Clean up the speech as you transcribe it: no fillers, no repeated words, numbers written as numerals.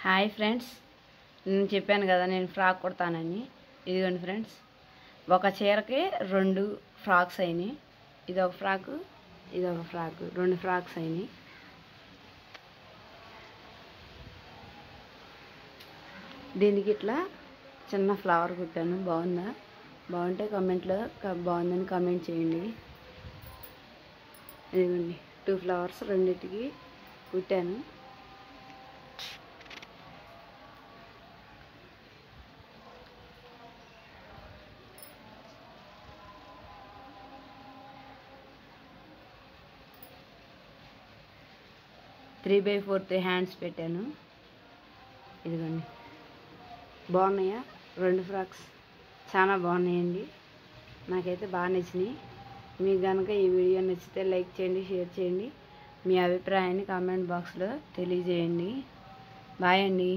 Hi friends, నేను చెప్పాను కదా నేను ఫ్రాక్ కుడతానని. ఇదిగోండి ఫ్రెండ్స్, ఒక చీరకి 2 ఫ్రాక్స్ అయినాయి. ఇదొక ఫ్రాకు, ఇదొక ఫ్రాకు, 2 ఫ్రాక్స్ అయినాయి. దీనికి ఇట్లా చిన్న ఫ్లవర్ కుట్టాను. బాగుందా? బాగుంటే కామెంట్లో బాగుందని కామెంట్ చేయండి. ఇదిగోండి 2 ఫ్లవర్స్ రెండింటికి కుట్టాను. త్రీ బై 4 హ్యాండ్స్ పెట్టాను. ఇదిగోండి, బాగున్నాయా? 2 ఫ్రాక్స్ చాలా బాగున్నాయండి. నాకైతే బాగా నచ్చినాయి. మీకు కనుక ఈ వీడియో నచ్చితే లైక్ చేయండి, షేర్ చేయండి, మీ అభిప్రాయాన్ని కామెంట్ బాక్స్లో తెలియజేయండి. బాయ్ అండి.